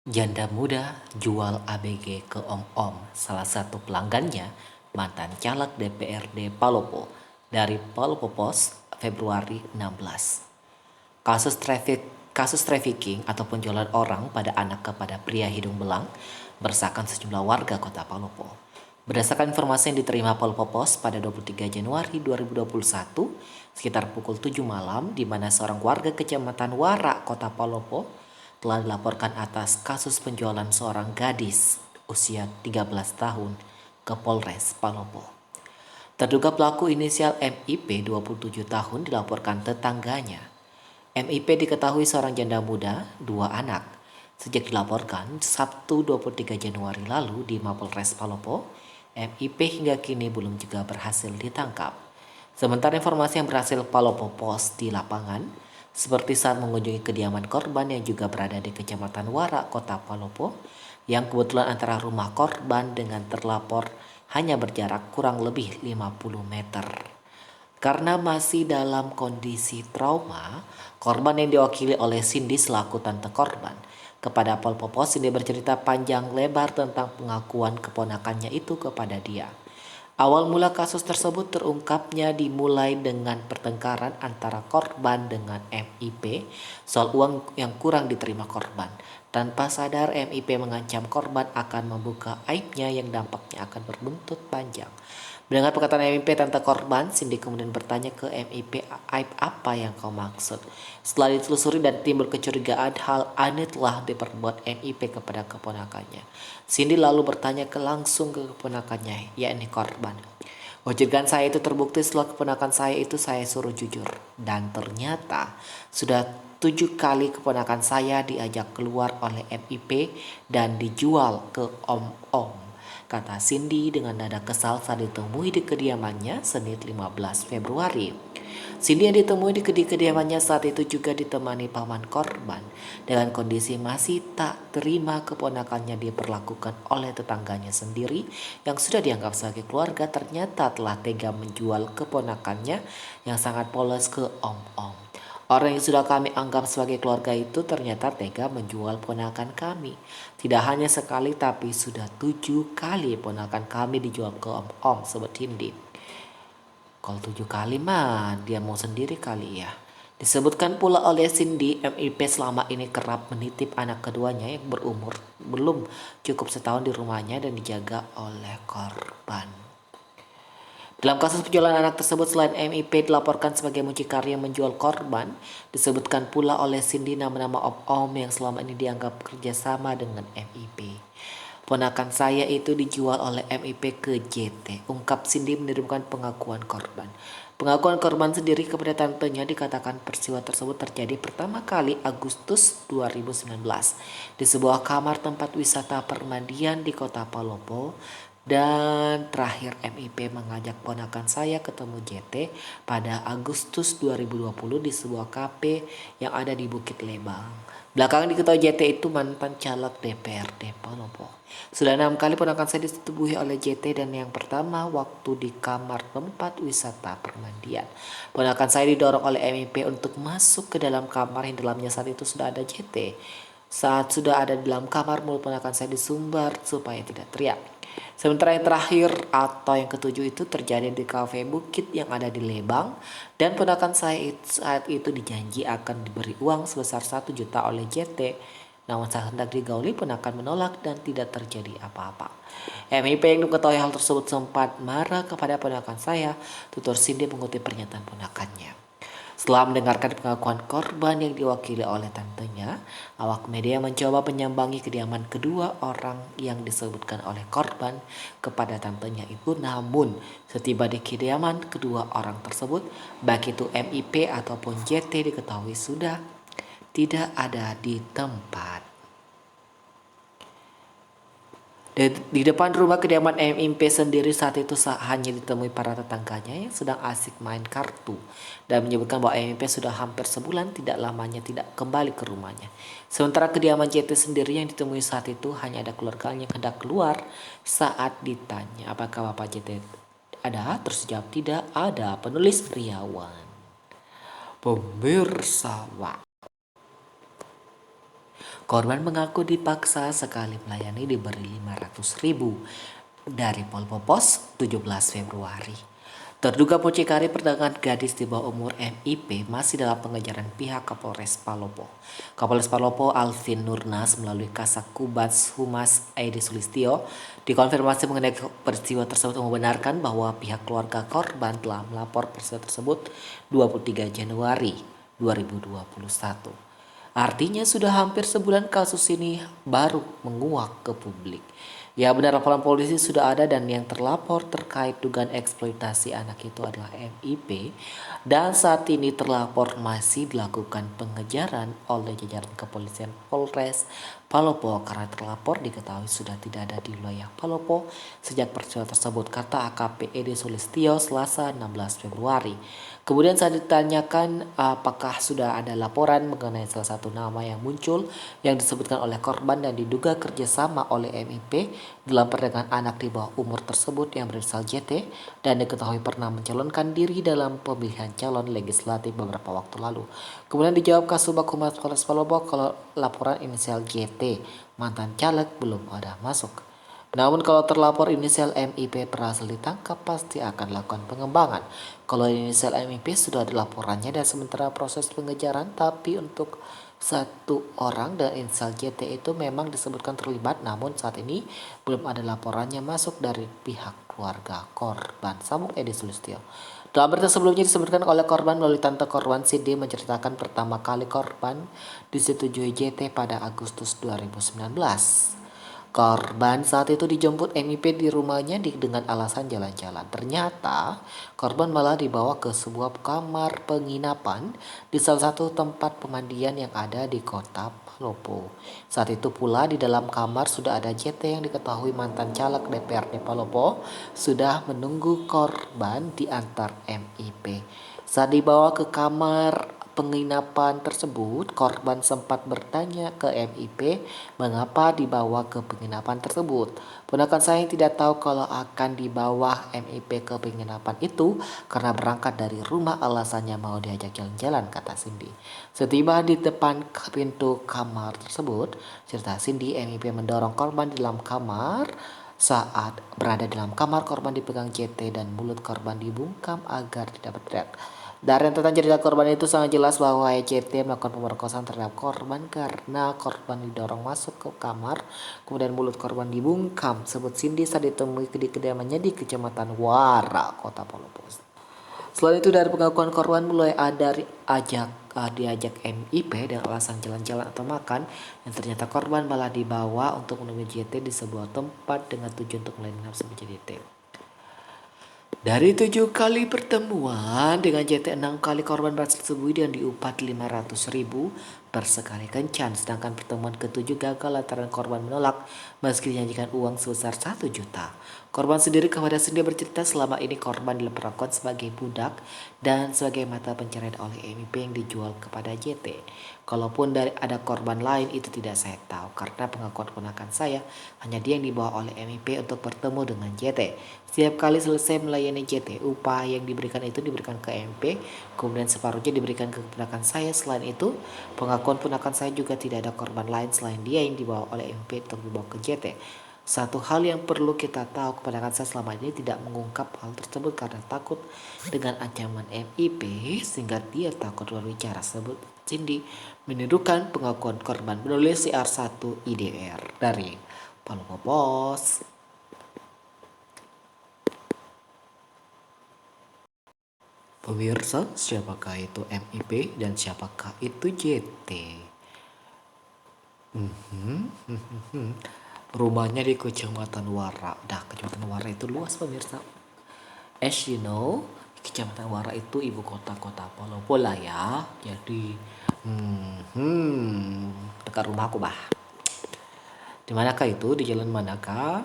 Janda muda jual ABG ke om-om, salah satu pelanggannya mantan caleg DPRD Palopo dari Palopo Post Februari 16. Kasus trafficking atau penjualan orang pada anak kepada pria hidung belang meresahkan sejumlah warga kota Palopo. Berdasarkan informasi yang diterima Palopo Post pada 23 Januari 2021 sekitar pukul 7 malam di mana seorang warga Kecamatan Wara, Kota Palopo telah dilaporkan atas kasus penjualan seorang gadis usia 13 tahun ke Polres Palopo. Terduga pelaku inisial MIP 27 tahun dilaporkan tetangganya. MIP diketahui seorang janda muda, 2 anak. Sejak dilaporkan Sabtu 23 Januari lalu di Mapolres Palopo, MIP hingga kini belum juga berhasil ditangkap. Sementara informasi yang berhasil Palopo Post di lapangan, seperti saat mengunjungi kediaman korban yang juga berada di Kecamatan Wara, Kota Palopo, yang kebetulan antara rumah korban dengan terlapor hanya berjarak kurang lebih 50 meter. Karena masih dalam kondisi trauma, korban yang diwakili oleh Cindy selaku tante korban kepada Palopo Post, Cindy bercerita panjang lebar tentang pengakuan keponakannya itu kepada dia. Awal mula kasus tersebut terungkapnya dimulai dengan pertengkaran antara korban dengan MIP soal uang yang kurang diterima korban. Tanpa sadar, MIP mengancam korban akan membuka aibnya yang dampaknya akan berbuntut panjang. Mendengar perkataan MIP tante korban, Cindy kemudian bertanya ke MIP, aib apa yang kau maksud? Setelah ditelusuri dan timbul kecurigaan, hal aneh telah diperbuat MIP kepada keponakannya. Cindy lalu bertanya langsung ke keponakannya, yakni korban. Ujukan saya itu terbukti setelah keponakan saya itu saya suruh jujur. Dan ternyata sudah 7 kali keponakan saya diajak keluar oleh MIP dan dijual ke om-om, kata Cindy dengan nada kesal saat ditemui di kediamannya Senin 15 Februari. Cindy yang ditemui di kediamannya saat itu juga ditemani paman korban dengan kondisi masih tak terima keponakannya diperlakukan oleh tetangganya sendiri yang sudah dianggap sebagai keluarga ternyata telah tega menjual keponakannya yang sangat polos ke om-om. Orang yang sudah kami anggap sebagai keluarga itu ternyata tega menjual ponakan kami. Tidak hanya sekali tapi sudah 7 kali ponakan kami dijual ke om-om, sebut Cindy. Kalau 7 kali mah dia mau sendiri kali ya. Disebutkan pula oleh Cindy, MIP selama ini kerap menitip anak keduanya yang berumur belum cukup setahun di rumahnya dan dijaga oleh korban. Dalam kasus penjualan anak tersebut, selain MIP dilaporkan sebagai mucikari yang menjual korban, disebutkan pula oleh Cindy nama-nama om-om yang selama ini dianggap kerjasama dengan MIP. Ponakan saya itu dijual oleh MIP ke JT, ungkap Cindy menerima pengakuan korban. Pengakuan korban sendiri kepada tantenya dikatakan peristiwa tersebut terjadi pertama kali Agustus 2019 di sebuah kamar tempat wisata permandian di kota Palopo, dan terakhir MIP mengajak ponakan saya ketemu JT pada Agustus 2020 di sebuah kafe yang ada di Bukit Lebang. Belakangan diketahui JT itu mantan caleg DPRD Palopo. Sudah 6 kali ponakan saya disetubuhi oleh JT dan yang pertama waktu di kamar tempat wisata permandian. Ponakan saya didorong oleh MIP untuk masuk ke dalam kamar yang dalamnya saat itu sudah ada JT. Saat sudah ada di dalam kamar, mulut ponakan saya disumbar supaya tidak teriak. Sementara yang terakhir atau yang ketujuh itu terjadi di kafe Bukit yang ada di Lebang, dan ponakan saya saat itu dijanji akan diberi uang sebesar 1 juta oleh JT. Namun saat hendak digauli, ponakan menolak dan tidak terjadi apa-apa. MIP yang mengetahui hal tersebut sempat marah kepada ponakan saya, tutur Cindy mengutip pernyataan ponakannya. Setelah mendengarkan pengakuan korban yang diwakili oleh tantenya, awak media mencoba menyambangi kediaman kedua orang yang disebutkan oleh korban kepada tantenya itu. Namun setiba di kediaman kedua orang tersebut, baik itu MIP ataupun JT diketahui sudah tidak ada di tempat. Di depan rumah kediaman MIP sendiri saat itu hanya ditemui para tetangganya yang sedang asik main kartu dan menyebutkan bahwa MIP sudah hampir sebulan tidak lamanya tidak kembali ke rumahnya. Sementara kediaman JT sendiri yang ditemui saat itu hanya ada keluarganya yang hendak keluar. Saat ditanya apakah Bapak JT ada, terus jawab tidak ada. Penulis Riawan. Pemirsa, Korban mengaku dipaksa sekali melayani diberi 500.000 dari Polpo Pos 17 Februari. Terduga mucikari perdagangan gadis di bawah umur MIP masih dalam pengejaran pihak Kapolres Palopo. Kapolres Palopo Alvin Nurnas melalui Kasat Kubats Humas Edi Sulistyo dikonfirmasi mengenai peristiwa tersebut membenarkan bahwa pihak keluarga korban telah melapor peristiwa tersebut 23 Januari 2021. Artinya sudah hampir sebulan kasus ini baru menguak ke publik. Ya benar, laporan polisi sudah ada dan yang terlapor terkait dugaan eksploitasi anak itu adalah MIP dan saat ini terlapor masih dilakukan pengejaran oleh jajaran kepolisian Polres Palopo karena terlapor diketahui sudah tidak ada di wilayah Palopo sejak peristiwa tersebut, kata AKP Edi Sulistyo Selasa 16 Februari. Kemudian saat ditanyakan apakah sudah ada laporan mengenai salah satu nama yang muncul yang disebutkan oleh korban dan diduga kerjasama oleh MIP dalam perdagangan anak di bawah umur tersebut yang berinisial JT dan diketahui pernah mencalonkan diri dalam pemilihan calon legislatif beberapa waktu lalu. Kemudian dijawab Kasubag Humas Polres Palopo kalau laporan inisial JT mantan caleg belum ada masuk. Namun kalau terlapor inisial MIP berhasil ditangkap pasti akan lakukan pengembangan. Kalau inisial MIP sudah ada laporannya dan sementara proses pengejaran, tapi untuk satu orang dan inisial JT itu memang disebutkan terlibat, namun saat ini belum ada laporannya masuk dari pihak keluarga korban. Sambung Edi Sulistyo. Dalam berita sebelumnya disebutkan oleh korban melalui tante korban Cindy menceritakan pertama kali korban disetujui JT pada Agustus 2019. Korban saat itu dijemput MIP di rumahnya dengan alasan jalan-jalan. Ternyata korban malah dibawa ke sebuah kamar penginapan di salah satu tempat pemandian yang ada di kota Palopo. Saat itu pula di dalam kamar sudah ada JT yang diketahui mantan caleg DPRD Palopo sudah menunggu korban diantar MIP. Saat dibawa ke kamar penginapan tersebut, korban sempat bertanya ke MIP mengapa dibawa ke penginapan tersebut. Ponakan saya tidak tahu kalau akan dibawa MIP ke penginapan itu karena berangkat dari rumah alasannya mau diajak jalan-jalan, kata Cindy. Setiba di depan pintu kamar tersebut, cerita Cindy, MIP mendorong korban di dalam kamar. Saat berada dalam kamar, korban dipegang JT dan mulut korban dibungkam agar tidak berteriak. Dari tentang cerita korban itu sangat jelas bahwa ECT melakukan pemerkosaan terhadap korban karena korban didorong masuk ke kamar, kemudian mulut korban dibungkam. Sebut Cindy saat ditemui di kediamannya di Kecamatan Wara, Kota Palopo. Selain itu dari pengakuan korban mulai ada diajak MIP dengan alasan jalan-jalan atau makan, yang ternyata korban malah dibawa untuk menemui JT di sebuah tempat dengan tujuan untuk melayani nafsu JT. Dari 7 kali pertemuan dengan JT, 6 kali korban berhasil sembuh dan diupah 500.000 per sekali kencan. Sedangkan pertemuan ke-7 gagal lantaran korban menolak meski dijanjikan uang sebesar 1 juta. Korban sendiri kepada Cindy bercerita selama ini korban diperlakukan sebagai budak dan sebagai mata pencarian oleh MIP yang dijual kepada JT. Kalaupun ada korban lain itu tidak saya tahu karena pengakuan ponakan saya hanya dia yang dibawa oleh MIP untuk bertemu dengan JT. Setiap kali selesai melayani JT, upah yang diberikan itu diberikan ke MP, kemudian separuhnya diberikan ke keponakan saya. Selain itu, pengakuan ponakan saya juga tidak ada korban lain selain dia yang dibawa oleh MP untuk dibawa ke JT. Satu hal yang perlu kita tahu, keponakan saya selama ini tidak mengungkap hal tersebut karena takut dengan ancaman MIP sehingga dia takut berbicara, sebut Cindy menirukan pengakuan korban. Menulis CR1 IDR dari Palopo Pos. Pemirsa, siapakah itu MIP dan siapakah itu JT? Rumahnya di Kecamatan Wara. Kecamatan Wara itu luas, pemirsa. As you know, Kecamatan Wara itu ibu kota Palopo lah ya. Jadi, dekat rumahku bah. Di manakah itu? Di jalan manakah?